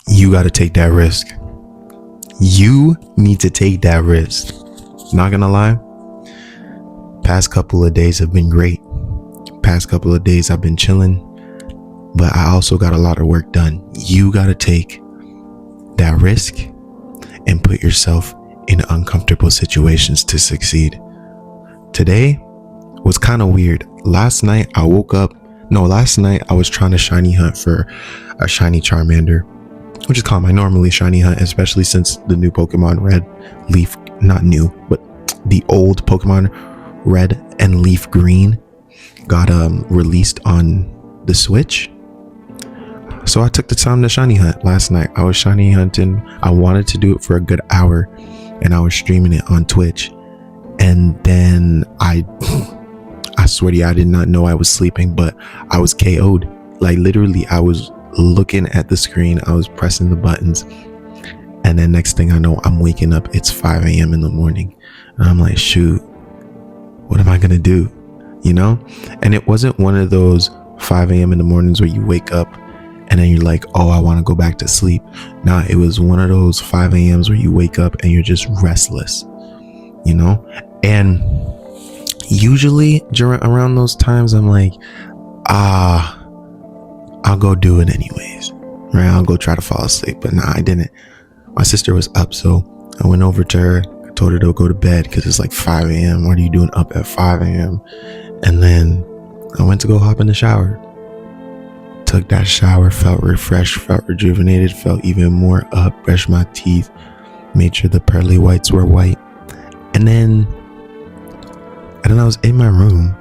you got to take that risk. You need to take that risk. Not gonna lie, past couple of days have been great. Past couple of days I've been chilling, but I also got a lot of work done. You got to take that risk and put yourself in uncomfortable situations to succeed. Today was kind of weird. Last night I was trying to shiny hunt for a shiny Charmander, which is called my normally shiny hunt, especially since the new Pokemon Red, Leaf, not new, but the old Pokemon Red and Leaf Green got released on the Switch. So I took the time to shiny hunt last night. I was shiny hunting. I wanted to do it for a good hour, and I was streaming it on Twitch. And then I swear to you, I did not know I was sleeping, but I was KO'd. Like literally, I was looking at the screen, I was pressing the buttons, and then next thing I know, I'm waking up. It's 5 a.m. in the morning, and I'm like, shoot, what am I gonna do? You know? And it wasn't one of those 5 a.m. in the mornings where you wake up and then you're like, oh, I want to go back to sleep. Nah, it was one of those 5 a.m.s where you wake up and you're just restless, you know? And usually around those times, I'm like, I'll go do it anyways, right? I'll go try to fall asleep. But nah, I didn't. My sister was up, so I went over to her. I told her to go to bed because it's like 5 a.m. What are you doing up at 5 a.m.? And then I went to go hop in the shower. Took that shower, felt refreshed, felt rejuvenated, felt even more up, brushed my teeth, made sure the pearly whites were white. And then I was in my room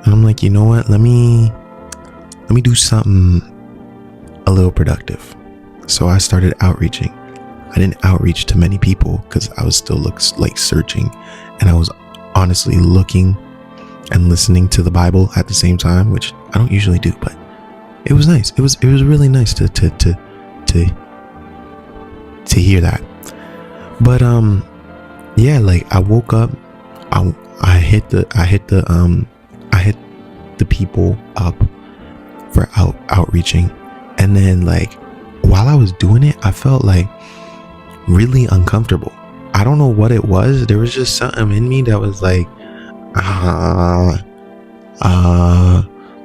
and I'm like, you know what? Let me do something a little productive. So I started outreaching. I didn't outreach to many people because I was still searching, and I was honestly looking and listening to the Bible at the same time, which I don't usually do, but it was nice. It was really nice to hear that. But yeah, like I woke up, I hit the people up for outreaching, and then like while I was doing it, I felt like really uncomfortable. I don't know what it was. There was just something in me that was like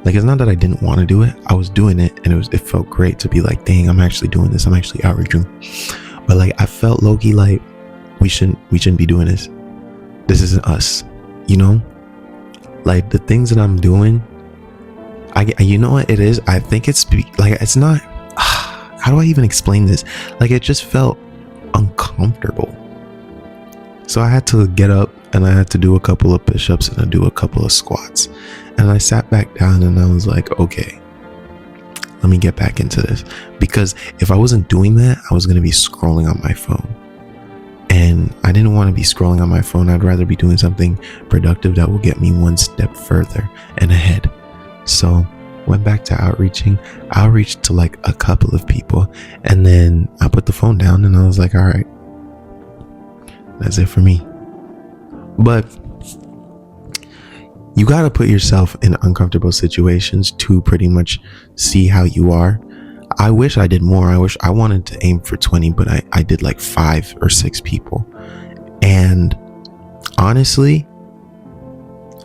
like it's not that I didn't want to do it. I was doing it, and it felt great to be like, dang, I'm actually doing this. I'm actually outreaching. But like I felt low-key like we shouldn't be doing this. This isn't us, you know? Like the things that I'm doing, you know what it is? I think it's like, it's not, how do I even explain this? Like it just felt uncomfortable. So I had to get up and I had to do a couple of push-ups and I do a couple of squats. And I sat back down and I was like, okay, let me get back into this. Because if I wasn't doing that, I was going to be scrolling on my phone. And I didn't want to be scrolling on my phone. I'd rather be doing something productive that will get me one step further and ahead. So went back to outreaching. I outreached to like a couple of people, and then I put the phone down and I was like, all right, that's it for me. But you got to put yourself in uncomfortable situations to pretty much see how you are. I wish I did more. I wanted to aim for 20, but I did like 5 or 6 people. And honestly,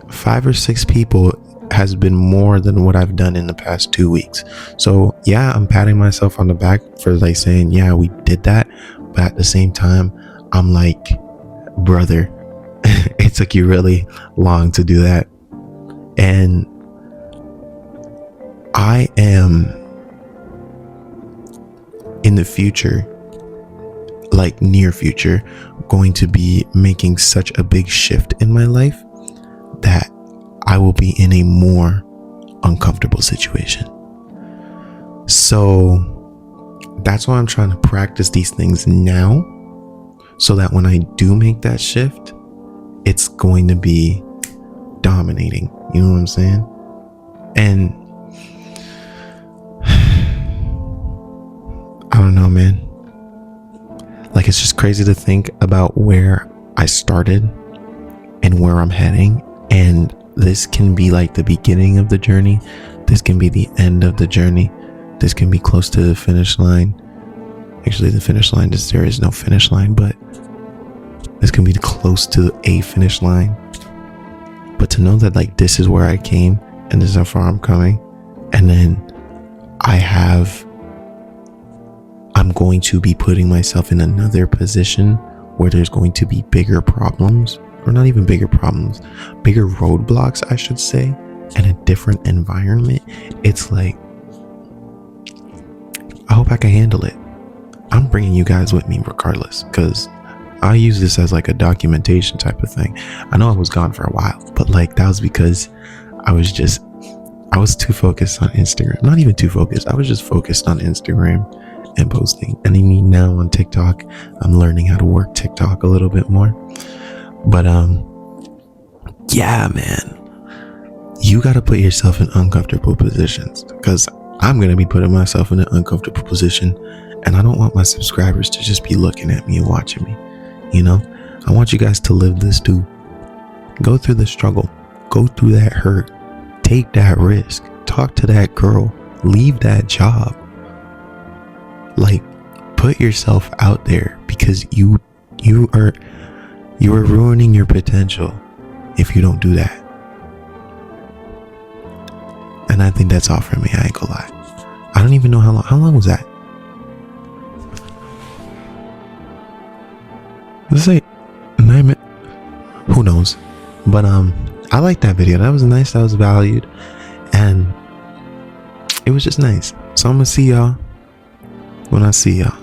5 or 6 people has been more than what I've done in the past 2 weeks. So yeah, I'm patting myself on the back for like saying, yeah, we did that. But at the same time, I'm like, brother, it took you really long to do that. And I am in the future, like near future, going to be making such a big shift in my life that I will be in a more uncomfortable situation. So that's why I'm trying to practice these things now, so that when I do make that shift, it's going to be dominating. You know what I'm saying? And I don't know, man. Like, it's just crazy to think about where I started and where I'm heading. And this can be like the beginning of the journey. This can be the end of the journey. This can be close to the finish line. Actually, the finish line is, there is no finish line, but it's gonna be close to a finish line. But to know that like this is where I came and this is how far I'm coming, and then I'm going to be putting myself in another position where there's going to be bigger problems, or not even bigger problems, bigger roadblocks, I should say, and a different environment. It's like, I hope I can handle it. I'm bringing you guys with me regardless, because I use this as like a documentation type of thing. I know I was gone for a while, but like that was because I was too focused on Instagram. Not even too focused. I was just focused on Instagram and posting. And then now on TikTok, I'm learning how to work TikTok a little bit more. But yeah, man, you got to put yourself in uncomfortable positions, because I'm going to be putting myself in an uncomfortable position, and I don't want my subscribers to just be looking at me and watching me. You know, I want you guys to live this too. Go through the struggle, go through that hurt, take that risk, talk to that girl, leave that job. Like, put yourself out there, because you are ruining your potential if you don't do that. And I think that's all for me. I ain't gonna lie. I don't even know how long was that? Let's say 9 minutes. Who knows? But I like that video. That was nice. That was valued, and it was just nice. So I'm gonna see y'all when I see y'all.